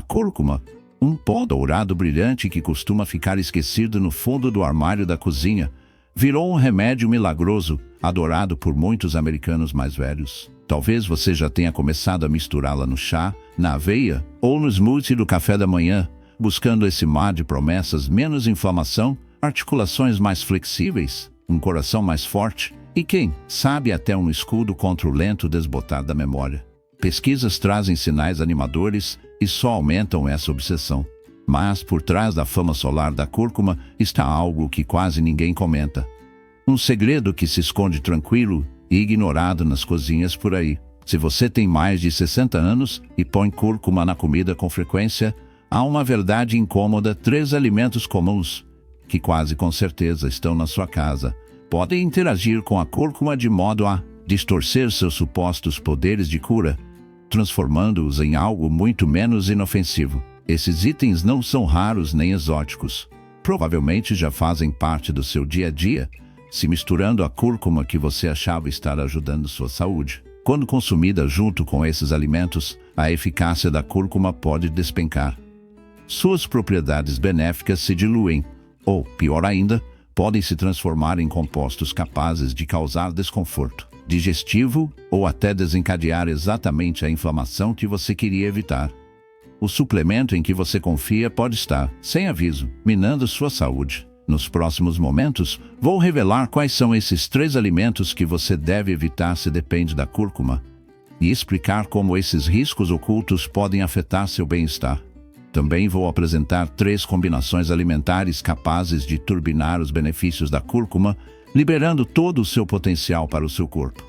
cúrcuma, um pó dourado brilhante que costuma ficar esquecido no fundo do armário da cozinha, virou um remédio milagroso, adorado por muitos americanos mais velhos. Talvez você já tenha começado a misturá-la no chá, na aveia ou no smoothie do café da manhã, buscando esse mar de promessas: menos inflamação, articulações mais flexíveis, um coração mais forte e, quem sabe, até um escudo contra o lento desbotar da memória. Pesquisas trazem sinais animadores e só aumentam essa obsessão. Mas por trás da fama solar da cúrcuma está algo que quase ninguém comenta. Um segredo que se esconde tranquilo e ignorado nas cozinhas por aí. Se você tem mais de 60 anos e põe cúrcuma na comida com frequência, há uma verdade incômoda: 3 alimentos comuns, que quase com certeza estão na sua casa, podem interagir com a cúrcuma de modo a distorcer seus supostos poderes de cura, transformando-os em algo muito menos inofensivo. Esses itens não são raros nem exóticos. Provavelmente já fazem parte do seu dia a dia, se misturando a cúrcuma que você achava estar ajudando sua saúde. Quando consumida junto com esses alimentos, a eficácia da cúrcuma pode despencar. Suas propriedades benéficas se diluem, ou, pior ainda, podem se transformar em compostos capazes de causar desconforto digestivo ou até desencadear exatamente a inflamação que você queria evitar. O suplemento em que você confia pode estar, sem aviso, minando sua saúde. Nos próximos momentos, vou revelar quais são esses 3 alimentos que você deve evitar se depende da cúrcuma, e explicar como esses riscos ocultos podem afetar seu bem-estar. Também vou apresentar 3 combinações alimentares capazes de turbinar os benefícios da cúrcuma, liberando todo o seu potencial para o seu corpo.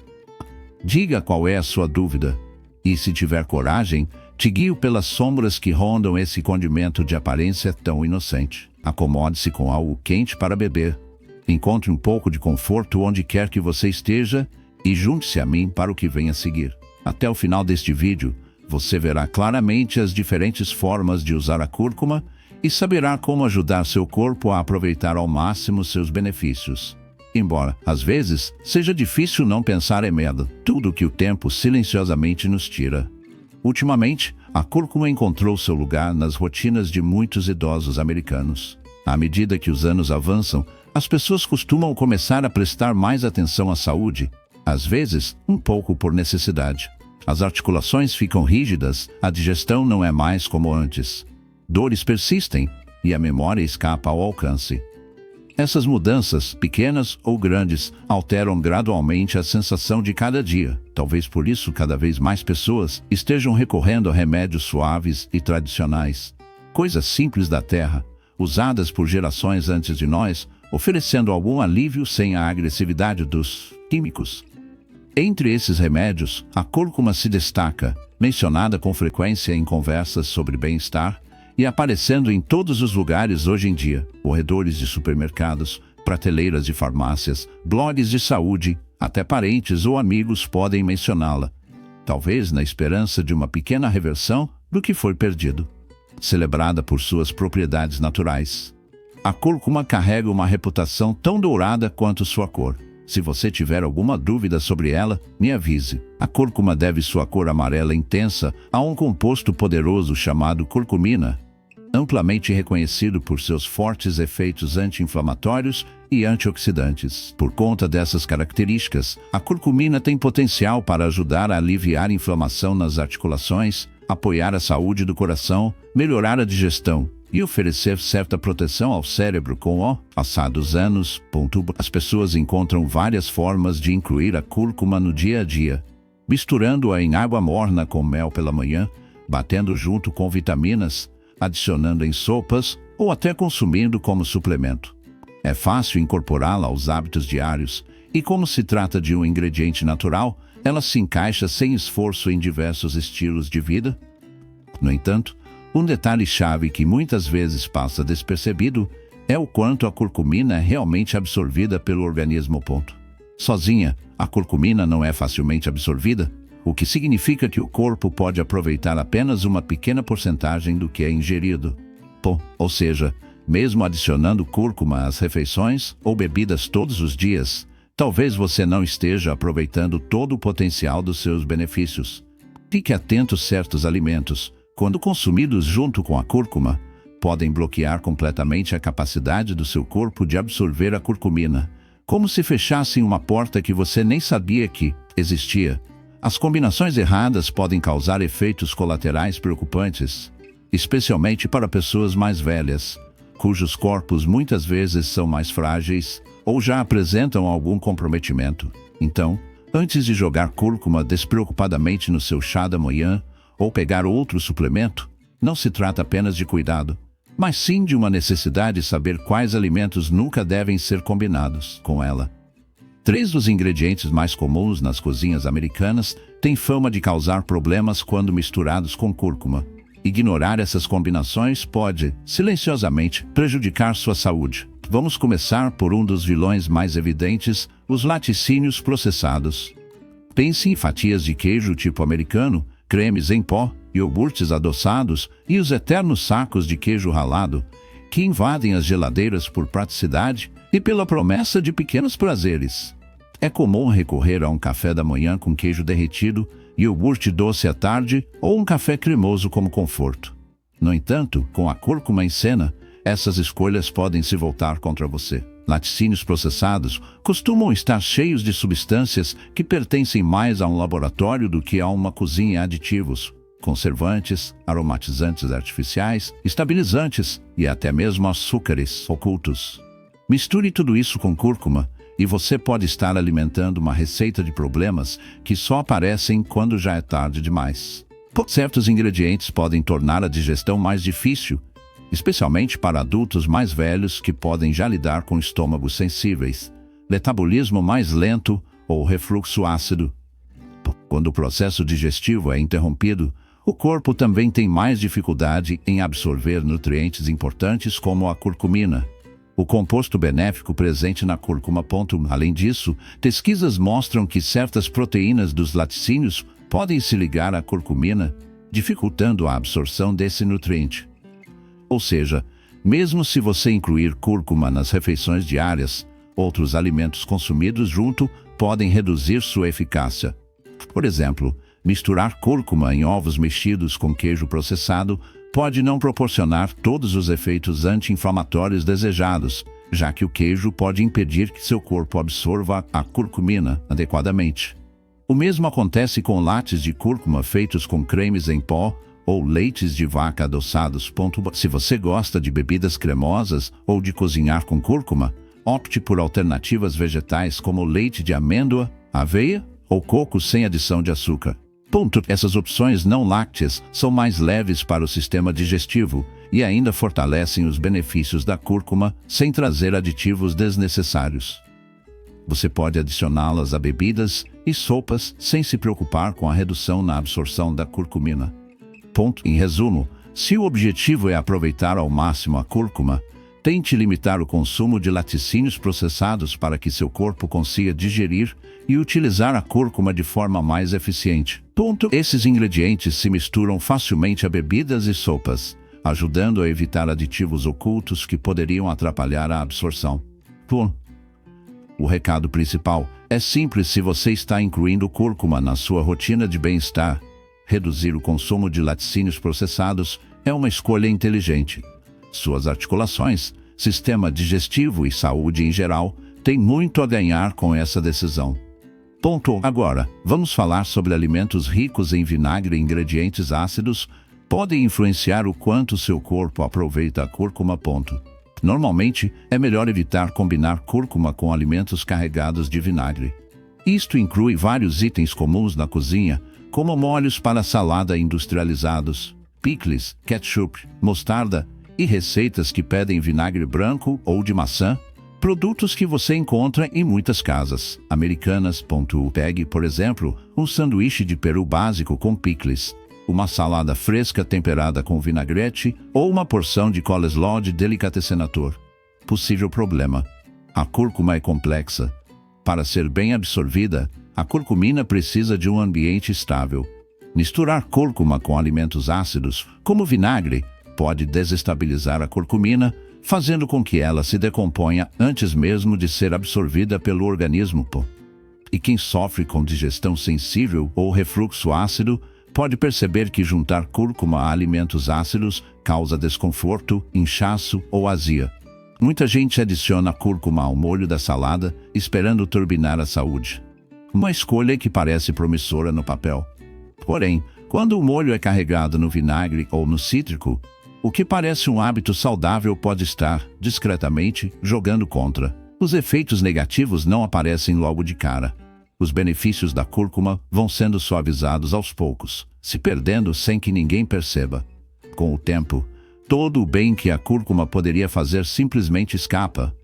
Diga qual é a sua dúvida, e se tiver coragem, te guio pelas sombras que rondam esse condimento de aparência tão inocente. Acomode-se com algo quente para beber. Encontre um pouco de conforto onde quer que você esteja e junte-se a mim para o que vem a seguir. Até o final deste vídeo, você verá claramente as diferentes formas de usar a cúrcuma e saberá como ajudar seu corpo a aproveitar ao máximo seus benefícios. Embora, às vezes, seja difícil não pensar em medo, tudo que o tempo silenciosamente nos tira. Ultimamente, a cúrcuma encontrou seu lugar nas rotinas de muitos idosos americanos. À medida que os anos avançam, as pessoas costumam começar a prestar mais atenção à saúde, às vezes, um pouco por necessidade. As articulações ficam rígidas, a digestão não é mais como antes. Dores persistem e a memória escapa ao alcance. Essas mudanças, pequenas ou grandes, alteram gradualmente a sensação de cada dia. Talvez por isso cada vez mais pessoas estejam recorrendo a remédios suaves e tradicionais. Coisas simples da terra, usadas por gerações antes de nós, oferecendo algum alívio sem a agressividade dos químicos. Entre esses remédios, a cúrcuma se destaca, mencionada com frequência em conversas sobre bem-estar, e aparecendo em todos os lugares hoje em dia: corredores de supermercados, prateleiras de farmácias, blogs de saúde, até parentes ou amigos podem mencioná-la, talvez na esperança de uma pequena reversão do que foi perdido. Celebrada por suas propriedades naturais, a cúrcuma carrega uma reputação tão dourada quanto sua cor. Se você tiver alguma dúvida sobre ela, me avise. A cúrcuma deve sua cor amarela intensa a um composto poderoso chamado curcumina, amplamente reconhecido por seus fortes efeitos anti-inflamatórios e antioxidantes. Por conta dessas características, a curcumina tem potencial para ajudar a aliviar a inflamação nas articulações, apoiar a saúde do coração, melhorar a digestão e oferecer certa proteção ao cérebro com o passar dos anos. As pessoas encontram várias formas de incluir a cúrcuma no dia a dia, misturando-a em água morna com mel pela manhã, batendo junto com vitaminas, adicionando em sopas ou até consumindo como suplemento. É fácil incorporá-la aos hábitos diários e, como se trata de um ingrediente natural, ela se encaixa sem esforço em diversos estilos de vida. No entanto, um detalhe-chave que muitas vezes passa despercebido é o quanto a curcumina é realmente absorvida pelo organismo. Sozinha, a curcumina não é facilmente absorvida, o que significa que o corpo pode aproveitar apenas uma pequena porcentagem do que é ingerido. Ou seja, mesmo adicionando cúrcuma às refeições ou bebidas todos os dias, talvez você não esteja aproveitando todo o potencial dos seus benefícios. Fique atento a certos alimentos, quando consumidos junto com a cúrcuma, podem bloquear completamente a capacidade do seu corpo de absorver a curcumina, como se fechassem uma porta que você nem sabia que existia. As combinações erradas podem causar efeitos colaterais preocupantes, especialmente para pessoas mais velhas, cujos corpos muitas vezes são mais frágeis ou já apresentam algum comprometimento. Então, antes de jogar cúrcuma despreocupadamente no seu chá da manhã ou pegar outro suplemento, não se trata apenas de cuidado, mas sim de uma necessidade de saber quais alimentos nunca devem ser combinados com ela. 3 dos ingredientes mais comuns nas cozinhas americanas têm fama de causar problemas quando misturados com cúrcuma. Ignorar essas combinações pode, silenciosamente, prejudicar sua saúde. Vamos começar por um dos vilões mais evidentes, os laticínios processados. Pense em fatias de queijo tipo americano, cremes em pó, iogurtes adoçados e os eternos sacos de queijo ralado, que invadem as geladeiras por praticidade e pela promessa de pequenos prazeres. É comum recorrer a um café da manhã com queijo derretido, iogurte doce à tarde ou um café cremoso como conforto. No entanto, com a cúrcuma em cena, essas escolhas podem se voltar contra você. Laticínios processados costumam estar cheios de substâncias que pertencem mais a um laboratório do que a uma cozinha e aditivos, conservantes, aromatizantes artificiais, estabilizantes e até mesmo açúcares ocultos. Misture tudo isso com cúrcuma e você pode estar alimentando uma receita de problemas que só aparecem quando já é tarde demais. Certos ingredientes podem tornar a digestão mais difícil, especialmente para adultos mais velhos que podem já lidar com estômagos sensíveis, metabolismo mais lento ou refluxo ácido. Quando o processo digestivo é interrompido, o corpo também tem mais dificuldade em absorver nutrientes importantes como a curcumina, o composto benéfico presente na cúrcuma. Além disso, pesquisas mostram que certas proteínas dos laticínios podem se ligar à curcumina, dificultando a absorção desse nutriente. Ou seja, mesmo se você incluir cúrcuma nas refeições diárias, outros alimentos consumidos junto podem reduzir sua eficácia. Por exemplo, misturar cúrcuma em ovos mexidos com queijo processado pode não proporcionar todos os efeitos anti-inflamatórios desejados, já que o queijo pode impedir que seu corpo absorva a curcumina adequadamente. O mesmo acontece com lates de cúrcuma feitos com cremes em pó ou leites de vaca adoçados. Se você gosta de bebidas cremosas ou de cozinhar com cúrcuma, opte por alternativas vegetais como leite de amêndoa, aveia ou coco sem adição de açúcar. Essas opções não lácteas são mais leves para o sistema digestivo e ainda fortalecem os benefícios da cúrcuma sem trazer aditivos desnecessários. Você pode adicioná-las a bebidas e sopas sem se preocupar com a redução na absorção da curcumina. Em resumo, se o objetivo é aproveitar ao máximo a cúrcuma, tente limitar o consumo de laticínios processados para que seu corpo consiga digerir e utilizar a cúrcuma de forma mais eficiente. Esses ingredientes se misturam facilmente a bebidas e sopas, ajudando a evitar aditivos ocultos que poderiam atrapalhar a absorção. O recado principal é simples: se você está incluindo cúrcuma na sua rotina de bem-estar, reduzir o consumo de laticínios processados é uma escolha inteligente. Suas articulações, sistema digestivo e saúde em geral têm muito a ganhar com essa decisão. Agora, vamos falar sobre alimentos ricos em vinagre e ingredientes ácidos podem influenciar o quanto seu corpo aproveita a cúrcuma. Normalmente, é melhor evitar combinar cúrcuma com alimentos carregados de vinagre. Isto inclui vários itens comuns na cozinha, como molhos para salada industrializados, pickles, ketchup, mostarda e receitas que pedem vinagre branco ou de maçã, produtos que você encontra em muitas casas americanas. Pegue, por exemplo, um sanduíche de peru básico com pickles, uma salada fresca temperada com vinagrete ou uma porção de coleslaw de delicatessen. Possível problema: a cúrcuma é complexa. Para ser bem absorvida, a curcumina precisa de um ambiente estável. Misturar cúrcuma com alimentos ácidos, como vinagre, pode desestabilizar a curcumina, fazendo com que ela se decomponha antes mesmo de ser absorvida pelo organismo. E quem sofre com digestão sensível ou refluxo ácido pode perceber que juntar cúrcuma a alimentos ácidos causa desconforto, inchaço ou azia. Muita gente adiciona cúrcuma ao molho da salada, esperando turbinar a saúde. Uma escolha que parece promissora no papel. Porém, quando o molho é carregado no vinagre ou no cítrico, o que parece um hábito saudável pode estar, discretamente, jogando contra. Os efeitos negativos não aparecem logo de cara. Os benefícios da cúrcuma vão sendo suavizados aos poucos, se perdendo sem que ninguém perceba. Com o tempo, todo o bem que a cúrcuma poderia fazer simplesmente escapa.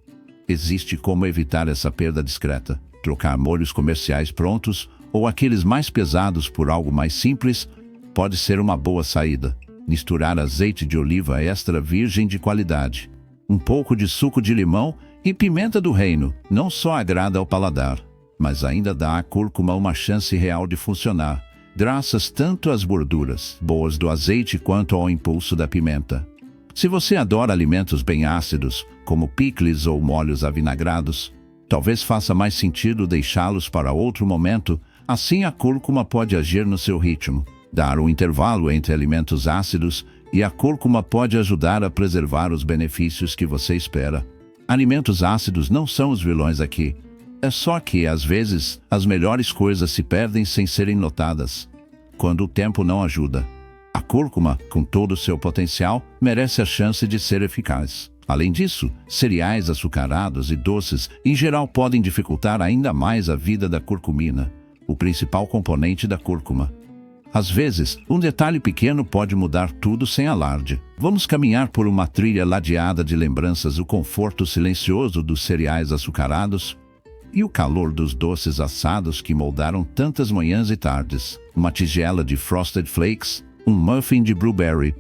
Existe como evitar essa perda discreta. Trocar molhos comerciais prontos ou aqueles mais pesados por algo mais simples pode ser uma boa saída. Misturar azeite de oliva extra virgem de qualidade, um pouco de suco de limão e pimenta do reino não só agrada ao paladar, mas ainda dá à cúrcuma uma chance real de funcionar, graças tanto às gorduras boas do azeite quanto ao impulso da pimenta. Se você adora alimentos bem ácidos, como picles ou molhos avinagrados, talvez faça mais sentido deixá-los para outro momento, assim a cúrcuma pode agir no seu ritmo, dar um intervalo entre alimentos ácidos e a cúrcuma pode ajudar a preservar os benefícios que você espera. Alimentos ácidos não são os vilões aqui. É só que, às vezes, as melhores coisas se perdem sem serem notadas, quando o tempo não ajuda. A cúrcuma, com todo o seu potencial, merece a chance de ser eficaz. Além disso, cereais açucarados e doces, em geral, podem dificultar ainda mais a vida da curcumina, o principal componente da cúrcuma. Às vezes, um detalhe pequeno pode mudar tudo sem alarde. Vamos caminhar por uma trilha ladeada de lembranças, o conforto silencioso dos cereais açucarados e o calor dos doces assados que moldaram tantas manhãs e tardes. Uma tigela de Frosted Flakes, um muffin de blueberry,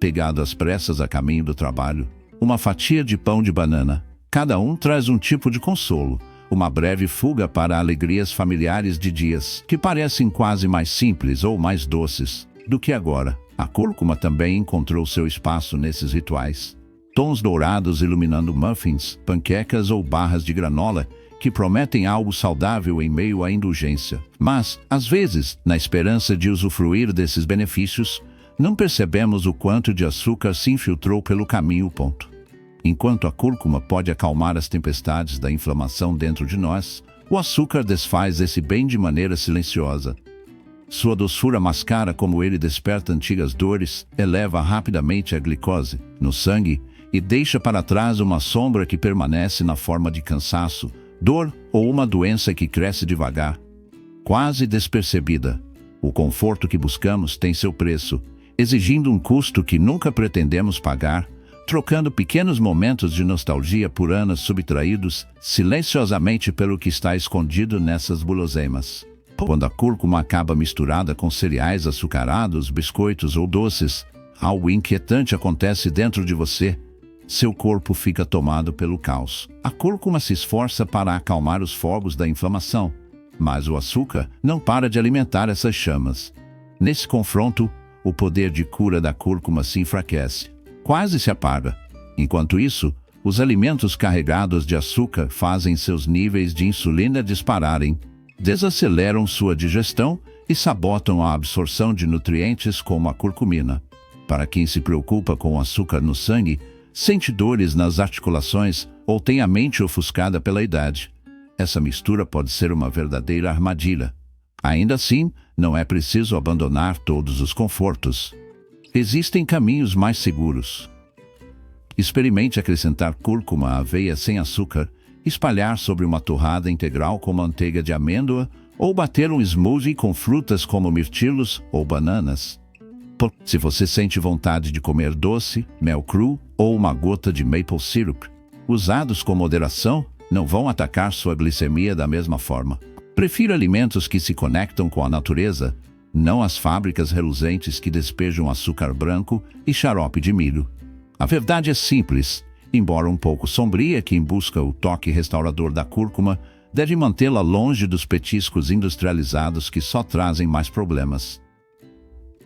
pegado às pressas a caminho do trabalho, uma fatia de pão de banana. Cada um traz um tipo de consolo, uma breve fuga para alegrias familiares de dias que parecem quase mais simples ou mais doces do que agora. A cúrcuma também encontrou seu espaço nesses rituais. Tons dourados iluminando muffins, panquecas ou barras de granola que prometem algo saudável em meio à indulgência. Mas, às vezes, na esperança de usufruir desses benefícios, não percebemos o quanto de açúcar se infiltrou pelo caminho. Enquanto a cúrcuma pode acalmar as tempestades da inflamação dentro de nós, o açúcar desfaz esse bem de maneira silenciosa. Sua doçura mascara como ele desperta antigas dores, eleva rapidamente a glicose no sangue e deixa para trás uma sombra que permanece na forma de cansaço, dor ou uma doença que cresce devagar, quase despercebida. O conforto que buscamos tem seu preço, exigindo um custo que nunca pretendemos pagar, trocando pequenos momentos de nostalgia por anos subtraídos silenciosamente pelo que está escondido nessas guloseimas. Quando a cúrcuma acaba misturada com cereais açucarados, biscoitos ou doces, algo inquietante acontece dentro de você. Seu corpo fica tomado pelo caos. A cúrcuma se esforça para acalmar os fogos da inflamação, mas o açúcar não para de alimentar essas chamas. Nesse confronto, o poder de cura da cúrcuma se enfraquece, quase se apaga. Enquanto isso, os alimentos carregados de açúcar fazem seus níveis de insulina dispararem, desaceleram sua digestão e sabotam a absorção de nutrientes como a curcumina. Para quem se preocupa com o açúcar no sangue, sente dores nas articulações ou tem a mente ofuscada pela idade, essa mistura pode ser uma verdadeira armadilha. Ainda assim, não é preciso abandonar todos os confortos. Existem caminhos mais seguros. Experimente acrescentar cúrcuma à aveia sem açúcar, espalhar sobre uma torrada integral com manteiga de amêndoa ou bater um smoothie com frutas como mirtilos ou bananas. Se você sente vontade de comer doce, mel cru ou uma gota de maple syrup, usados com moderação, não vão atacar sua glicemia da mesma forma. Prefira alimentos que se conectam com a natureza, não as fábricas reluzentes que despejam açúcar branco e xarope de milho. A verdade é simples, embora um pouco sombria. Quem busca o toque restaurador da cúrcuma deve mantê-la longe dos petiscos industrializados que só trazem mais problemas.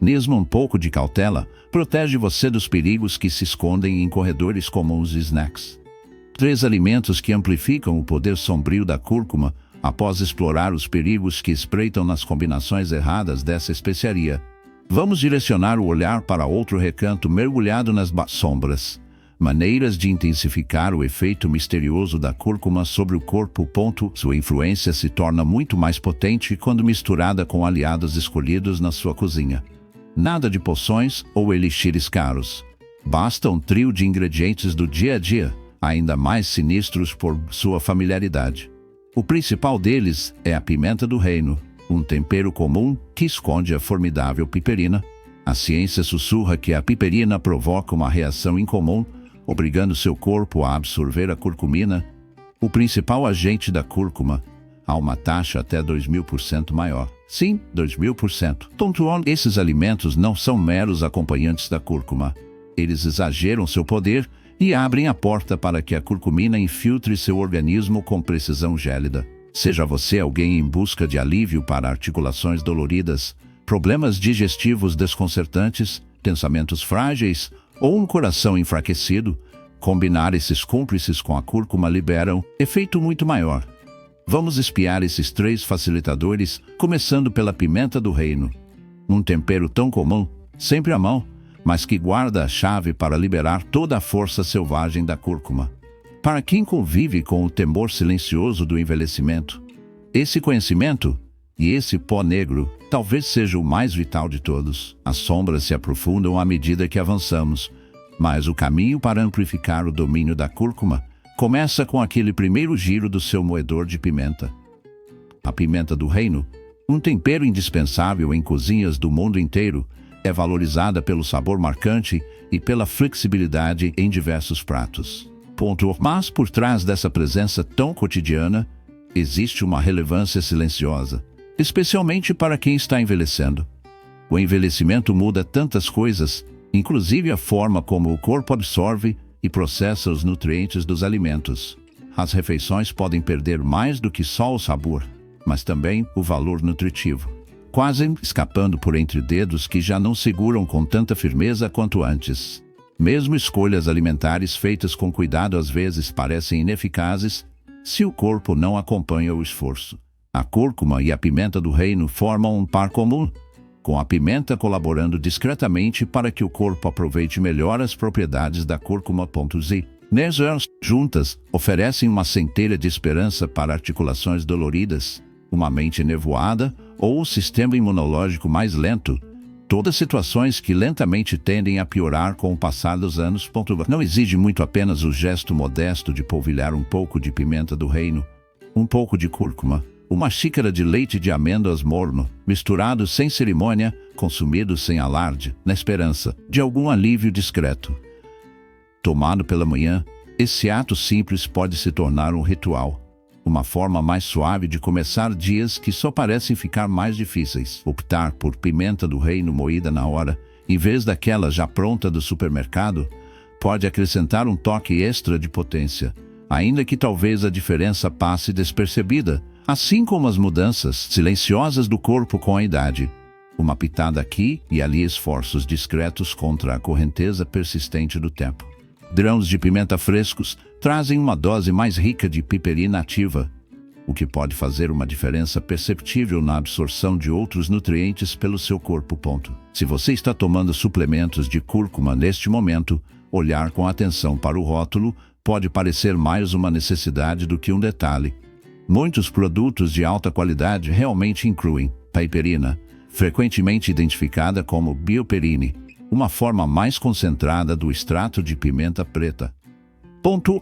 Mesmo um pouco de cautela protege você dos perigos que se escondem em corredores comuns e snacks. 3 alimentos que amplificam o poder sombrio da cúrcuma Após explorar os perigos que espreitam nas combinações erradas dessa especiaria, vamos direcionar o olhar para outro recanto mergulhado nas sombras. Maneiras de intensificar o efeito misterioso da cúrcuma sobre o corpo. Sua influência se torna muito mais potente quando misturada com aliados escolhidos na sua cozinha. Nada de poções ou elixires caros. Basta um trio de ingredientes do dia a dia, ainda mais sinistros por sua familiaridade. O principal deles é a pimenta do reino, um tempero comum que esconde a formidável piperina. A ciência sussurra que a piperina provoca uma reação incomum, obrigando seu corpo a absorver a curcumina, o principal agente da cúrcuma, a uma taxa até 2000% maior. Sim, 2000%. Esses alimentos não são meros acompanhantes da cúrcuma. Eles exageram seu poder e abrem a porta para que a curcumina infiltre seu organismo com precisão gélida. Seja você alguém em busca de alívio para articulações doloridas, problemas digestivos desconcertantes, pensamentos frágeis ou um coração enfraquecido, combinar esses cúmplices com a cúrcuma liberam efeito muito maior. Vamos espiar esses 3 facilitadores, começando pela pimenta do reino. Um tempero tão comum, sempre à mão, mas que guarda a chave para liberar toda a força selvagem da cúrcuma. Para quem convive com o temor silencioso do envelhecimento, esse conhecimento e esse pó negro talvez seja o mais vital de todos. As sombras se aprofundam à medida que avançamos, mas o caminho para amplificar o domínio da cúrcuma começa com aquele primeiro giro do seu moedor de pimenta. A pimenta do reino, um tempero indispensável em cozinhas do mundo inteiro, é valorizada pelo sabor marcante e pela flexibilidade em diversos pratos. Mas por trás dessa presença tão cotidiana, existe uma relevância silenciosa, especialmente para quem está envelhecendo. O envelhecimento muda tantas coisas, inclusive a forma como o corpo absorve e processa os nutrientes dos alimentos. As refeições podem perder mais do que só o sabor, mas também o valor nutritivo, quase escapando por entre dedos que já não seguram com tanta firmeza quanto antes. Mesmo escolhas alimentares feitas com cuidado às vezes parecem ineficazes se o corpo não acompanha o esforço. A cúrcuma e a pimenta do reino formam um par comum, com a pimenta colaborando discretamente para que o corpo aproveite melhor as propriedades da cúrcuma. Juntas, oferecem uma centelha de esperança para articulações doloridas, uma mente nevoada ou o sistema imunológico mais lento, todas situações que lentamente tendem a piorar com o passar dos anos. Não exige muito apenas o gesto modesto de polvilhar um pouco de pimenta do reino, um pouco de cúrcuma, uma xícara de leite de amêndoas morno, misturado sem cerimônia, consumido sem alarde, na esperança de algum alívio discreto. Tomado pela manhã, esse ato simples pode se tornar um ritual, uma forma mais suave de começar dias que só parecem ficar mais difíceis. Optar por pimenta do reino moída na hora, em vez daquela já pronta do supermercado, pode acrescentar um toque extra de potência, ainda que talvez a diferença passe despercebida, assim como as mudanças silenciosas do corpo com a idade. Uma pitada aqui e ali, esforços discretos contra a correnteza persistente do tempo. Grãos de pimenta frescos trazem uma dose mais rica de piperina ativa, o que pode fazer uma diferença perceptível na absorção de outros nutrientes pelo seu corpo. Se você está tomando suplementos de cúrcuma neste momento, olhar com atenção para o rótulo pode parecer mais uma necessidade do que um detalhe. Muitos produtos de alta qualidade realmente incluem piperina, frequentemente identificada como bioperine, uma forma mais concentrada do extrato de pimenta preta.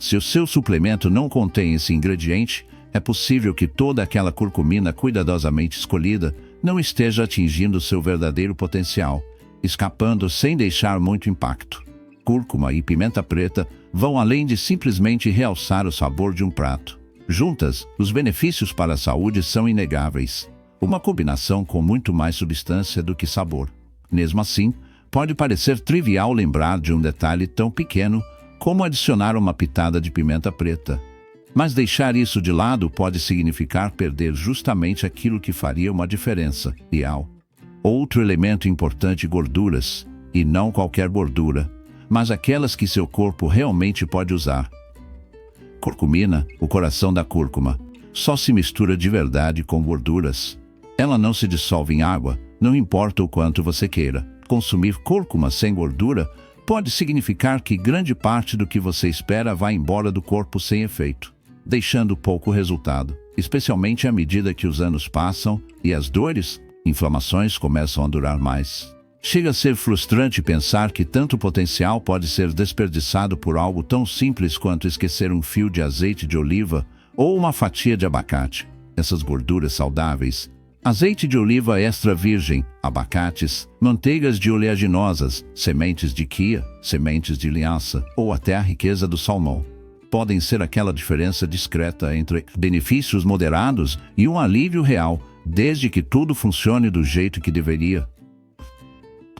Se o seu suplemento não contém esse ingrediente, é possível que toda aquela curcumina cuidadosamente escolhida não esteja atingindo seu verdadeiro potencial, escapando sem deixar muito impacto. Cúrcuma e pimenta preta vão além de simplesmente realçar o sabor de um prato. Juntas, os benefícios para a saúde são inegáveis. Uma combinação com muito mais substância do que sabor. Mesmo assim, pode parecer trivial lembrar de um detalhe tão pequeno como adicionar uma pitada de pimenta preta. Mas deixar isso de lado pode significar perder justamente aquilo que faria uma diferença real. Outro elemento importante: gorduras, e não qualquer gordura, mas aquelas que seu corpo realmente pode usar. Curcumina, o coração da cúrcuma. só se mistura de verdade com gorduras. Ela não se dissolve em água, não importa o quanto você queira. Consumir cúrcuma sem gordura pode significar que grande parte do que você espera vai embora do corpo sem efeito, deixando pouco resultado, especialmente à medida que os anos passam e as dores, inflamações começam a durar mais. Chega a ser frustrante pensar que tanto potencial pode ser desperdiçado por algo tão simples quanto esquecer um fio de azeite de oliva ou uma fatia de abacate. Essas gorduras saudáveis, azeite de oliva extra virgem, abacates, manteigas de oleaginosas, sementes de chia, sementes de linhaça ou até a riqueza do salmão, podem ser aquela diferença discreta entre benefícios moderados e um alívio real, desde que tudo funcione do jeito que deveria.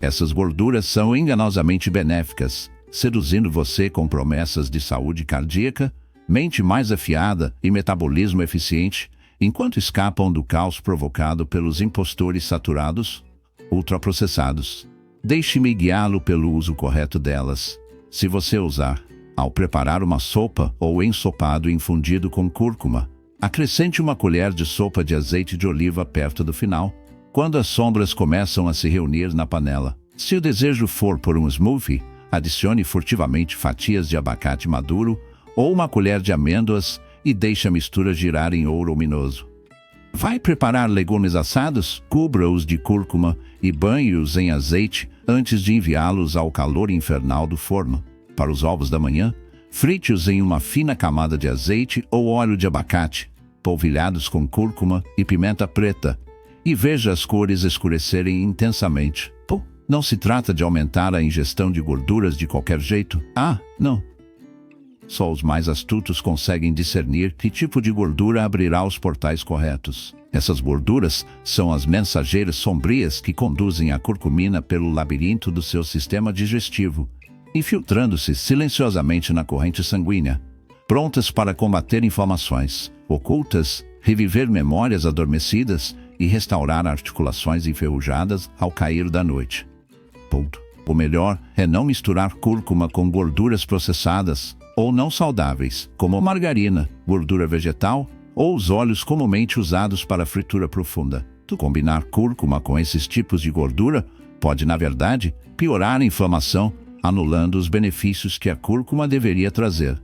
Essas gorduras são enganosamente benéficas, seduzindo você com promessas de saúde cardíaca, mente mais afiada e metabolismo eficiente, enquanto escapam do caos provocado pelos impostores saturados, ultraprocessados. Deixe-me guiá-lo pelo uso correto delas. Se você usar, ao preparar uma sopa ou ensopado infundido com cúrcuma, acrescente uma colher de sopa de azeite de oliva perto do final, quando as sombras começam a se reunir na panela. Se o desejo for por um smoothie, adicione furtivamente fatias de abacate maduro ou uma colher de amêndoas e deixe a mistura girar em ouro luminoso. Vai preparar legumes assados? Cubra-os de cúrcuma e banhe-os em azeite antes de enviá-los ao calor infernal do forno. Para os ovos da manhã, frite-os em uma fina camada de azeite ou óleo de abacate, polvilhados com cúrcuma e pimenta preta, e veja as cores escurecerem intensamente. Não se trata de aumentar a ingestão de gorduras de qualquer jeito. Não. Só os mais astutos conseguem discernir que tipo de gordura abrirá os portais corretos. Essas gorduras são as mensageiras sombrias que conduzem a curcumina pelo labirinto do seu sistema digestivo, infiltrando-se silenciosamente na corrente sanguínea, prontas para combater inflamações ocultas, reviver memórias adormecidas e restaurar articulações enferrujadas ao cair da noite. O melhor é não misturar cúrcuma com gorduras processadas ou não saudáveis, como margarina, gordura vegetal ou os óleos comumente usados para fritura profunda. Combinar cúrcuma com esses tipos de gordura pode, na verdade, piorar a inflamação, anulando os benefícios que a cúrcuma deveria trazer.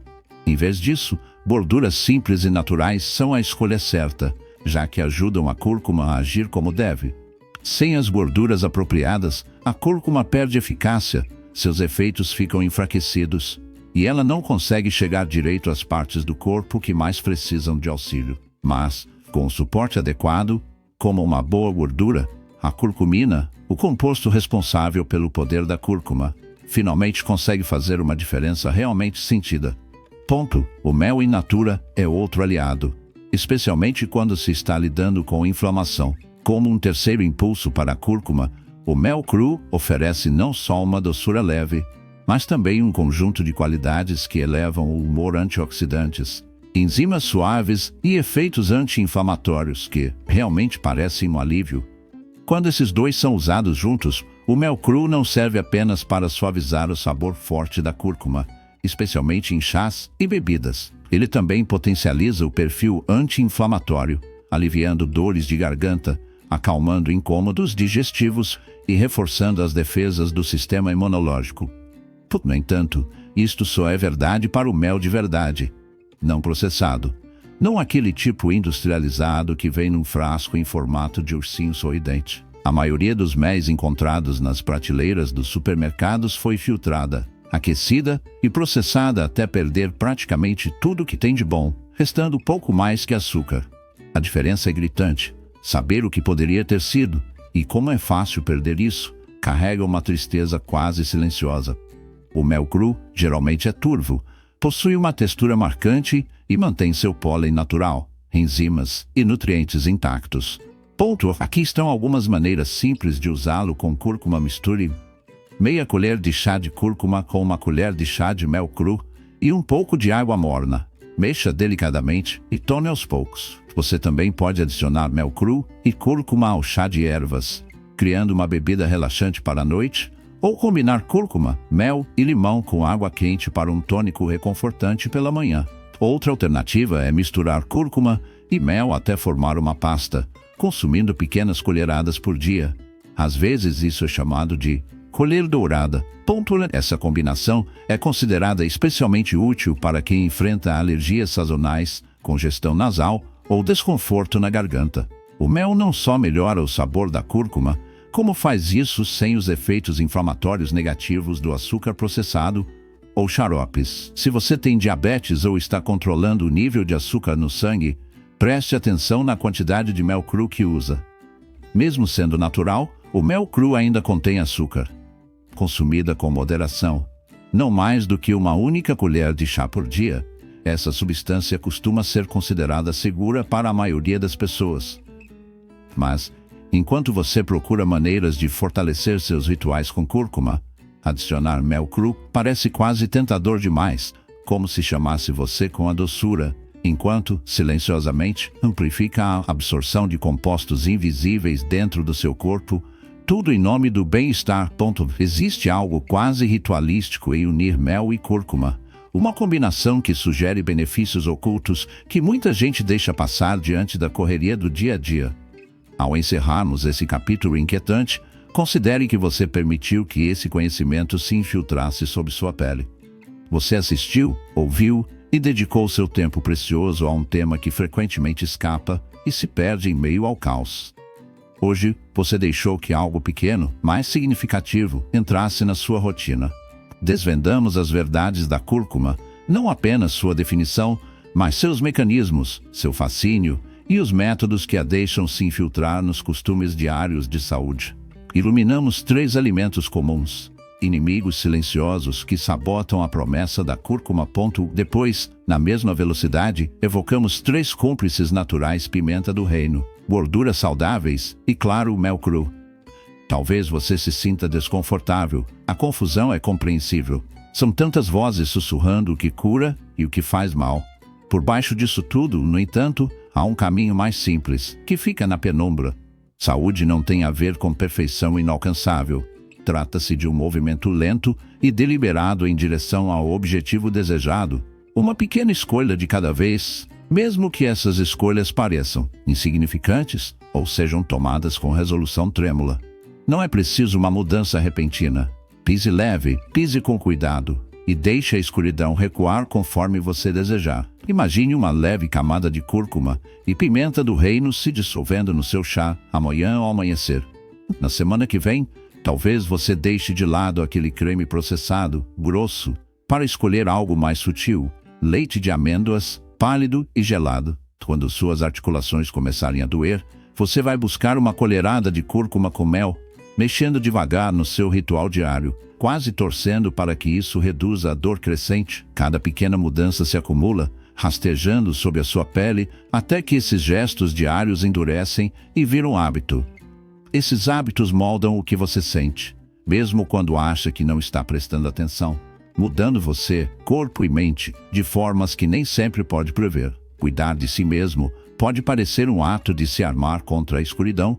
Em vez disso, gorduras simples e naturais são a escolha certa, já que ajudam a cúrcuma a agir como deve. Sem as gorduras apropriadas, a cúrcuma perde eficácia, seus efeitos ficam enfraquecidos, e ela não consegue chegar direito às partes do corpo que mais precisam de auxílio. Mas, com o suporte adequado, como uma boa gordura, a curcumina, o composto responsável pelo poder da cúrcuma, finalmente consegue fazer uma diferença realmente sentida. O mel in natura é outro aliado, especialmente quando se está lidando com inflamação. Como um terceiro impulso para a cúrcuma, o mel cru oferece não só uma doçura leve, mas também um conjunto de qualidades que elevam o humor antioxidantes, enzimas suaves e efeitos anti-inflamatórios que realmente parecem um alívio. Quando esses dois são usados juntos, o mel cru não serve apenas para suavizar o sabor forte da cúrcuma, especialmente em chás e bebidas. Ele também potencializa o perfil anti-inflamatório, aliviando dores de garganta, acalmando incômodos digestivos e reforçando as defesas do sistema imunológico. No entanto, isto só é verdade para o mel de verdade, não processado. Não aquele tipo industrializado que vem num frasco em formato de ursinho sorridente. A maioria dos méis encontrados nas prateleiras dos supermercados foi filtrada, aquecida e processada até perder praticamente tudo que tem de bom, restando pouco mais que açúcar. A diferença é gritante. Saber o que poderia ter sido, e como é fácil perder isso, carrega uma tristeza quase silenciosa. O mel cru geralmente é turvo, possui uma textura marcante e mantém seu pólen natural, enzimas e nutrientes intactos. Aqui estão algumas maneiras simples de usá-lo com cúrcuma. Misture meia colher de chá de cúrcuma com uma colher de chá de mel cru e um pouco de água morna. Mexa delicadamente e tome aos poucos. Você também pode adicionar mel cru e cúrcuma ao chá de ervas, criando uma bebida relaxante para a noite, ou combinar cúrcuma, mel e limão com água quente para um tônico reconfortante pela manhã. Outra alternativa é misturar cúrcuma e mel até formar uma pasta, consumindo pequenas colheradas por dia. Às vezes isso é chamado de colher dourada. Essa combinação é considerada especialmente útil para quem enfrenta alergias sazonais, congestão nasal ou desconforto na garganta. O mel não só melhora o sabor da cúrcuma, como faz isso sem os efeitos inflamatórios negativos do açúcar processado ou xaropes. Se você tem diabetes ou está controlando o nível de açúcar no sangue, preste atenção na quantidade de mel cru que usa. Mesmo sendo natural, o mel cru ainda contém açúcar. Consumida com moderação, não mais do que uma única colher de chá por dia, essa substância costuma ser considerada segura para a maioria das pessoas. Mas, enquanto você procura maneiras de fortalecer seus rituais com cúrcuma, adicionar mel cru parece quase tentador demais, como se chamasse você com a doçura, enquanto, silenciosamente, amplifica a absorção de compostos invisíveis dentro do seu corpo, tudo em nome do bem-estar. Existe algo quase ritualístico em unir mel e cúrcuma, uma combinação que sugere benefícios ocultos que muita gente deixa passar diante da correria do dia a dia. Ao encerrarmos esse capítulo inquietante, considere que você permitiu que esse conhecimento se infiltrasse sob sua pele. Você assistiu, ouviu e dedicou seu tempo precioso a um tema que frequentemente escapa e se perde em meio ao caos. Hoje, você deixou que algo pequeno, mais significativo, entrasse na sua rotina. Desvendamos as verdades da cúrcuma, não apenas sua definição, mas seus mecanismos, seu fascínio e os métodos que a deixam se infiltrar nos costumes diários de saúde. Iluminamos 3 alimentos comuns, inimigos silenciosos que sabotam a promessa da cúrcuma. Depois, na mesma velocidade, evocamos 3 cúmplices naturais: pimenta do reino, gorduras saudáveis e, claro, mel cru. Talvez você se sinta desconfortável. A confusão é compreensível. São tantas vozes sussurrando o que cura e o que faz mal. Por baixo disso tudo, no entanto, há um caminho mais simples, que fica na penumbra. Saúde não tem a ver com perfeição inalcançável. Trata-se de um movimento lento e deliberado em direção ao objetivo desejado. Uma pequena escolha de cada vez, mesmo que essas escolhas pareçam insignificantes ou sejam tomadas com resolução trêmula. Não é preciso uma mudança repentina. Pise leve, pise com cuidado e deixe a escuridão recuar conforme você desejar. Imagine uma leve camada de cúrcuma e pimenta do reino se dissolvendo no seu chá amanhã ao amanhecer. Na semana que vem, talvez você deixe de lado aquele creme processado, grosso, para escolher algo mais sutil: leite de amêndoas, pálido e gelado. Quando suas articulações começarem a doer, você vai buscar uma colherada de cúrcuma com mel, mexendo devagar no seu ritual diário, quase torcendo para que isso reduza a dor crescente. Cada pequena mudança se acumula, rastejando sob a sua pele, até que esses gestos diários endurecem e viram hábito. Esses hábitos moldam o que você sente, mesmo quando acha que não está prestando atenção, mudando você, corpo e mente, de formas que nem sempre pode prever. Cuidar de si mesmo pode parecer um ato de se armar contra a escuridão,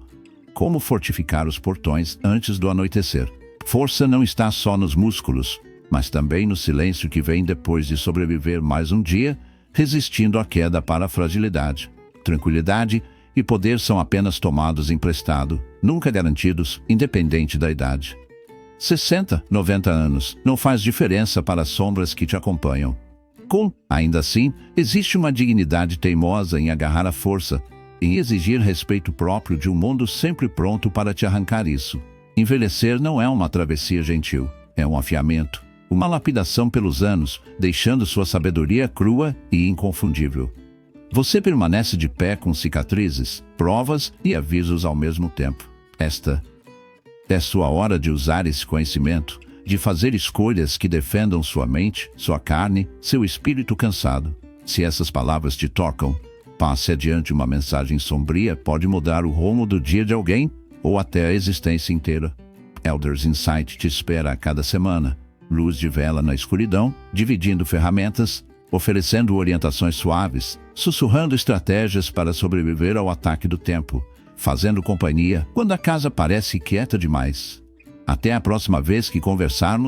como fortificar os portões antes do anoitecer. Força não está só nos músculos, mas também no silêncio que vem depois de sobreviver mais um dia, resistindo à queda para a fragilidade. Tranquilidade e poder são apenas tomados emprestado, nunca garantidos, independente da idade. 60, 90 anos, não faz diferença para as sombras que te acompanham. Ainda assim, existe uma dignidade teimosa em agarrar a força, em exigir respeito próprio de um mundo sempre pronto para te arrancar isso. Envelhecer não é uma travessia gentil, é um afiamento, uma lapidação pelos anos, deixando sua sabedoria crua e inconfundível. Você permanece de pé com cicatrizes, provas e avisos ao mesmo tempo. Esta é sua hora de usar esse conhecimento, de fazer escolhas que defendam sua mente, sua carne, seu espírito cansado. Se essas palavras te tocam, passe adiante. Uma mensagem sombria pode mudar o rumo do dia de alguém ou até a existência inteira. Elders Insight te espera a cada semana. Luz de vela na escuridão, dividindo ferramentas, oferecendo orientações suaves, sussurrando estratégias para sobreviver ao ataque do tempo, fazendo companhia quando a casa parece quieta demais. Até a próxima vez que conversarmos.